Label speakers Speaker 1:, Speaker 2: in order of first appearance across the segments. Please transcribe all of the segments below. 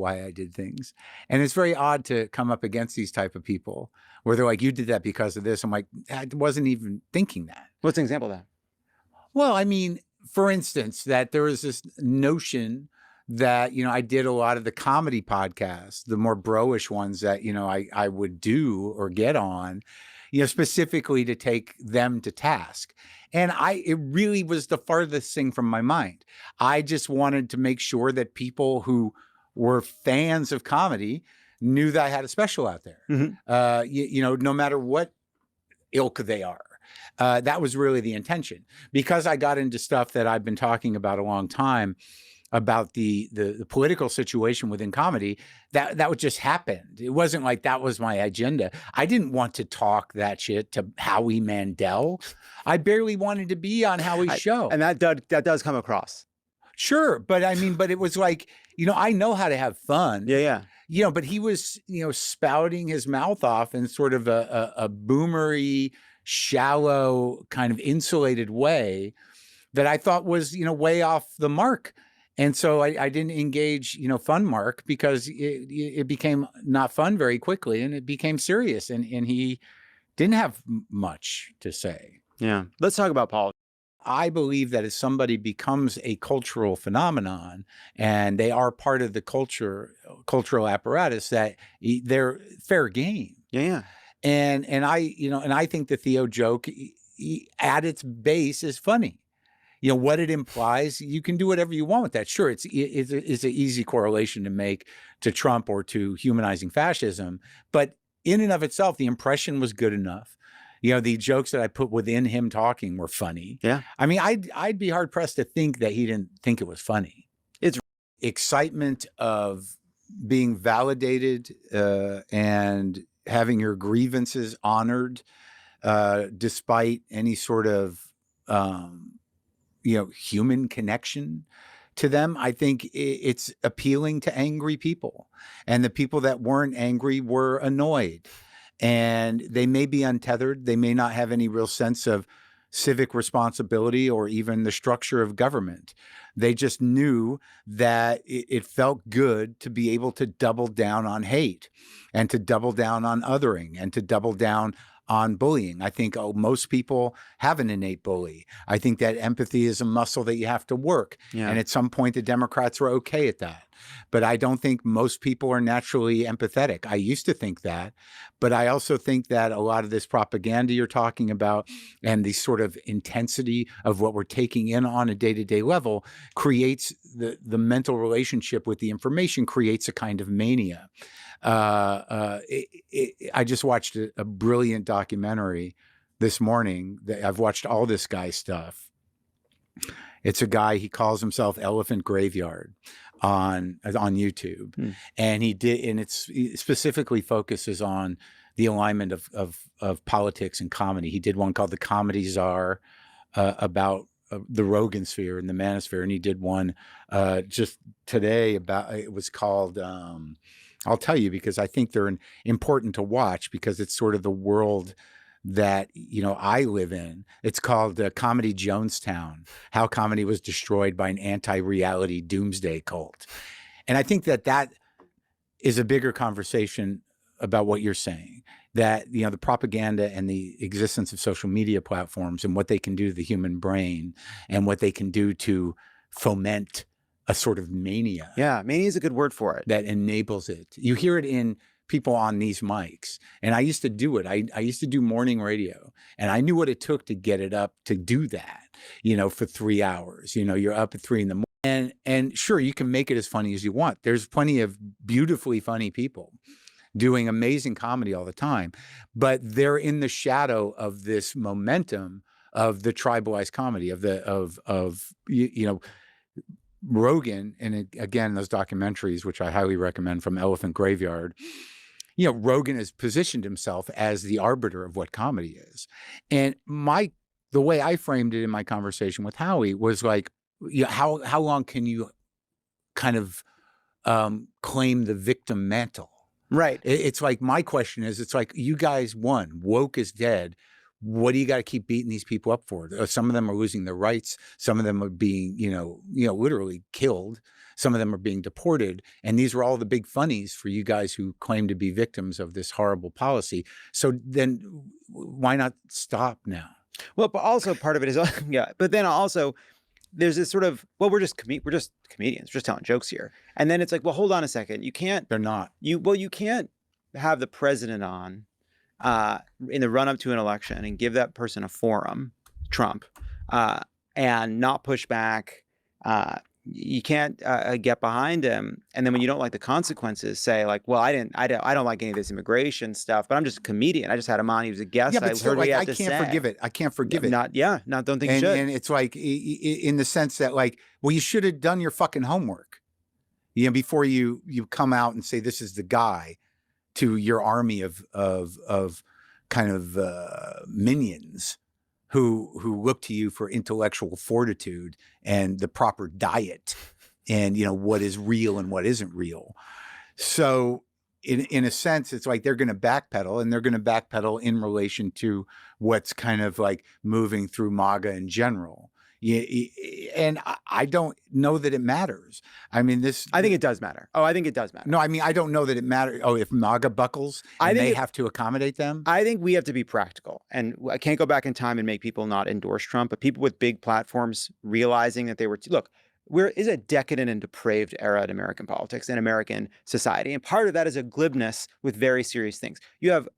Speaker 1: why I did things. And it's very odd to come up against these type of people where they're like, you did that because of this. I'm like, I wasn't even thinking that.
Speaker 2: What's an example of that?
Speaker 1: Well, I mean, for instance, that there was this notion that, I did a lot of the comedy podcasts, the more bro-ish ones that, I would do or get on, specifically to take them to task. And it really was the farthest thing from my mind. I just wanted to make sure that people who were fans of comedy knew that I had a special out there, no matter what ilk they are. That was really the intention. Because I got into stuff that I've been talking about a long time, about the political situation within comedy, that would just happen. It wasn't like that was my agenda. I didn't want to talk that shit to Howie Mandel. I barely wanted to be on Howie's show.
Speaker 2: And that does come across.
Speaker 1: Sure. But I mean, but it was like, I know how to have fun.
Speaker 2: Yeah.
Speaker 1: But he was, spouting his mouth off in sort of a boomery, shallow, kind of insulated way that I thought was, way off the mark. And so I didn't engage, fun Marc, because it became not fun very quickly, and it became serious, and he didn't have much to say.
Speaker 2: Yeah. Let's talk about Paul.
Speaker 1: I believe that if somebody becomes a cultural phenomenon and they are part of the cultural apparatus, that they're fair game.
Speaker 2: Yeah.
Speaker 1: And I think the Theo joke at its base is funny. What it implies, you can do whatever you want with that. Sure, it's an easy correlation to make to Trump or to humanizing fascism, but in and of itself, the impression was good enough. The jokes that I put within him talking were funny.
Speaker 2: Yeah.
Speaker 1: I mean, I'd be hard pressed to think that he didn't think it was funny. It's excitement of being validated and having your grievances honored, despite any sort of human connection to them. I think it's appealing to angry people, and the people that weren't angry were annoyed, and they may be untethered. They may not have any real sense of civic responsibility or even the structure of government. They just knew that it felt good to be able to double down on hate, and to double down on othering, and to double down on bullying. I think most people have an innate bully. I think that empathy is a muscle that you have to work. Yeah. And at some point, the Democrats were okay at that. But I don't think most people are naturally empathetic. I used to think that. But I also think that a lot of this propaganda you're talking about, and the sort of intensity of what we're taking in on a day-to-day level, creates the mental relationship with the information, creates a kind of mania. I just watched a brilliant documentary this morning. I've watched all this guy's stuff. It's a guy, he calls himself Elephant Graveyard on YouTube. And it specifically focuses on the alignment of politics and comedy. He did one called The Comedy Czar about the Rogansphere and the Manosphere. And he did one just today it was called, I'll tell you, because I think they're important to watch, because it's sort of the world that, I live in. It's called Comedy Jonestown: How Comedy Was Destroyed by an Anti-Reality Doomsday Cult. And I think that is a bigger conversation about what you're saying, that, the propaganda and the existence of social media platforms and what they can do to the human brain, and what they can do to foment a sort of mania.
Speaker 2: Yeah, mania is a good word for it.
Speaker 1: That enables it. You hear it in people on these mics. And I used to do it. I used to do morning radio, and I knew what it took to get it up to do that, for 3 hours. You're up at 3 in the morning. And sure, you can make it as funny as you want. There's plenty of beautifully funny people doing amazing comedy all the time, but they're in the shadow of this momentum of the tribalized comedy, of Rogan. And again, those documentaries, which I highly recommend, from Elephant Graveyard, Rogan has positioned himself as the arbiter of what comedy is. And the way I framed it in my conversation with Howie was like, how long can you kind of claim the victim mantle?
Speaker 2: Right.
Speaker 1: It's like, my question is, it's like, you guys won. Woke is dead. what do you got to keep beating these people up for? Some of them are losing their rights. Some of them are being, literally killed. Some of them are being deported. And these are all the big funnies for you guys who claim to be victims of this horrible policy. So then why not stop now?
Speaker 2: Well, but also part of it is, yeah, but then also there's this sort of, well, we're just comedians, we're just telling jokes here. And then it's like, well, hold on a second. You can't,
Speaker 1: They're not.
Speaker 2: you can't have the president on in the run up to an election and give that person a forum, Trump, and not push back. You can't get behind him, and then when you don't like the consequences, say like, "Well, I don't like any of this immigration stuff, but I'm just a comedian. I just had him on. He was a guest.
Speaker 1: Yeah, but
Speaker 2: I
Speaker 1: still,
Speaker 2: heard what he had
Speaker 1: I
Speaker 2: to
Speaker 1: can't
Speaker 2: say."
Speaker 1: forgive it. I can't forgive it.
Speaker 2: Don't think you should.
Speaker 1: And it's like in the sense that like, well, you should have done your fucking homework, before you come out and say this is the guy to your army of kind of minions who look to you for intellectual fortitude and the proper diet and what is real and what isn't real. So in a sense, it's like they're going to backpedal, and they're going to backpedal in relation to what's kind of like moving through MAGA in general. And I don't know that it matters. I mean,
Speaker 2: I think it does matter. Oh, I think it does matter.
Speaker 1: No, I mean, I don't know that it matters. Oh, if MAGA buckles and they have to accommodate them?
Speaker 2: I think we have to be practical. And I can't go back in time and make people not endorse Trump, but people with big platforms realizing that they were, look, is a decadent and depraved era in American politics and American society. And part of that is a glibness with very serious things. You have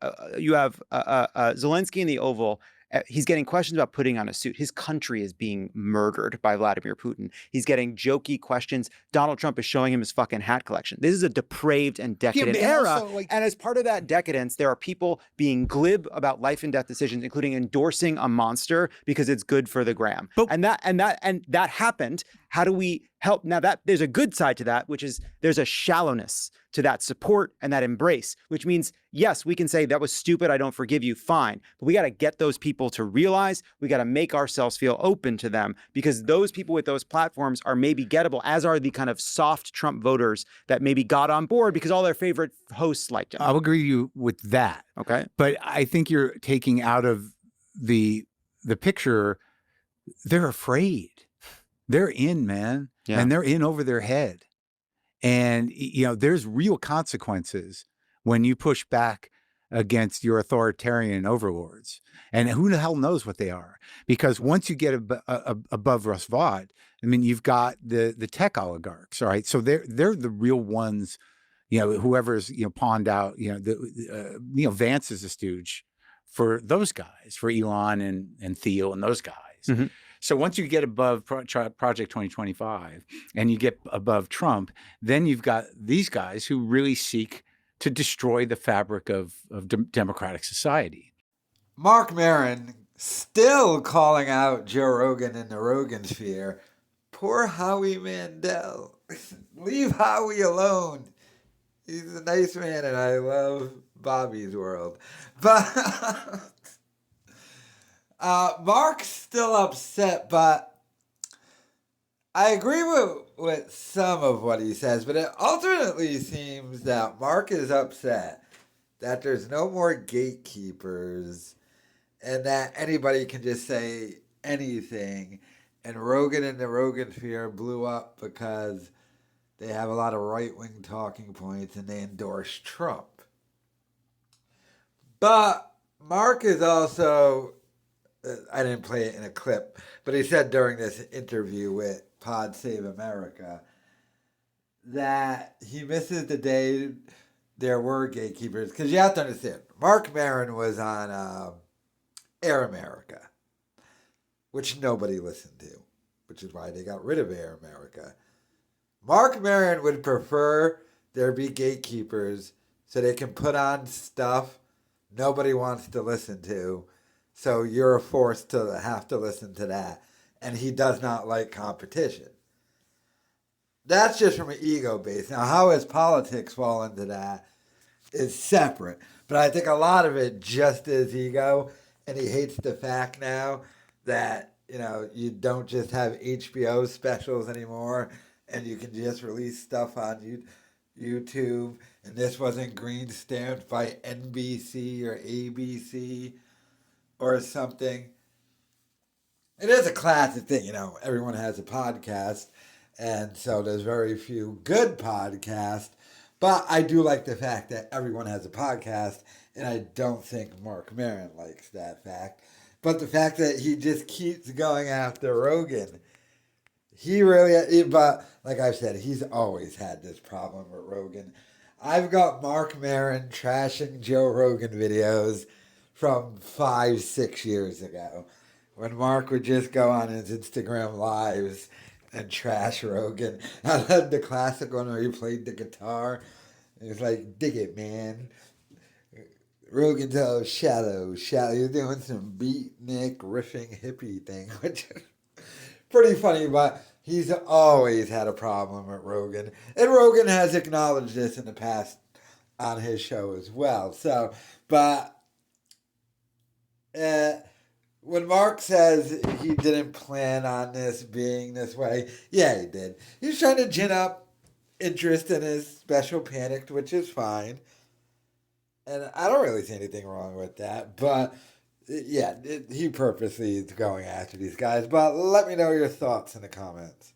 Speaker 2: Zelensky in the Oval. He's getting questions about putting on a suit. His country is being murdered by Vladimir Putin. He's getting jokey questions. Donald Trump is showing him his fucking hat collection. This is a depraved and decadent era. Also, and as part of that decadence, there are people being glib about life and death decisions, including endorsing a monster because it's good for the gram. And that happened. How do we help? Now that there's a good side to that, which is there's a shallowness to that support and that embrace, which means, yes, we can say that was stupid. I don't forgive you. Fine. But we got to get those people to realize we got to make ourselves feel open to them, because those people with those platforms are maybe gettable, as are the kind of soft Trump voters that maybe got on board because all their favorite hosts liked him.
Speaker 1: I'll agree with you with that.
Speaker 2: Okay.
Speaker 1: But I think you're taking out of the picture, they're afraid. They're in, man. Yeah. And they're in over their head. And, there's real consequences when you push back against your authoritarian overlords. And who the hell knows what they are? Because once you get above Russ Vought, I mean, you've got the tech oligarchs, all right? So they're the real ones, whoever's, pawned out, Vance is a stooge for those guys, for Elon and Thiel and those guys. Mm-hmm. So once you get above Project 2025 and you get above Trump, then you've got these guys who really seek to destroy the fabric of democratic society.
Speaker 3: Marc Maron still calling out Joe Rogan in the Rogansphere. Poor Howie Mandel. Leave Howie alone. He's a nice man and I love Bobby's World. But Mark's still upset, but I agree with some of what he says, but it ultimately seems that Marc is upset that there's no more gatekeepers and that anybody can just say anything. And Rogan and the Rogansphere blew up because they have a lot of right-wing talking points and they endorse Trump. But Marc is also... I didn't play it in a clip, but he said during this interview with Pod Save America that he misses the day there were gatekeepers. Because you have to understand, Marc Maron was on Air America, which nobody listened to, which is why they got rid of Air America. Marc Maron would prefer there be gatekeepers so they can put on stuff nobody wants to listen to. So you're forced to have to listen to that. And he does not like competition. That's just from an ego base. Now, how his politics fall into that is separate. But I think a lot of it just is ego. And he hates the fact now that, you don't just have HBO specials anymore. And you can just release stuff on YouTube. And this wasn't green stamped by NBC or ABC. or something. It is a classic thing, you know, everyone has a podcast, and so there's very few good podcasts. But I do like the fact that everyone has a podcast, and I don't think Marc Maron likes that fact. But the fact that he just keeps going after Rogan, but like I've said, he's always had this problem with Rogan. I've got Marc Maron trashing Joe Rogan videos from 5, 6 years ago, when Mark would just go on his Instagram lives and trash Rogan. I had the classic one where he played the guitar. It was like, dig it, man. Rogan tells Shadow. He was doing some beatnik riffing hippie thing, which is pretty funny, but he's always had a problem with Rogan. And Rogan has acknowledged this in the past on his show as well. So, but when Mark says he didn't plan on this being this way, yeah, he did. He's trying to gin up interest in his special panic, which is fine. And I don't really see anything wrong with that. But yeah, he purposely is going after these guys. But let me know your thoughts in the comments.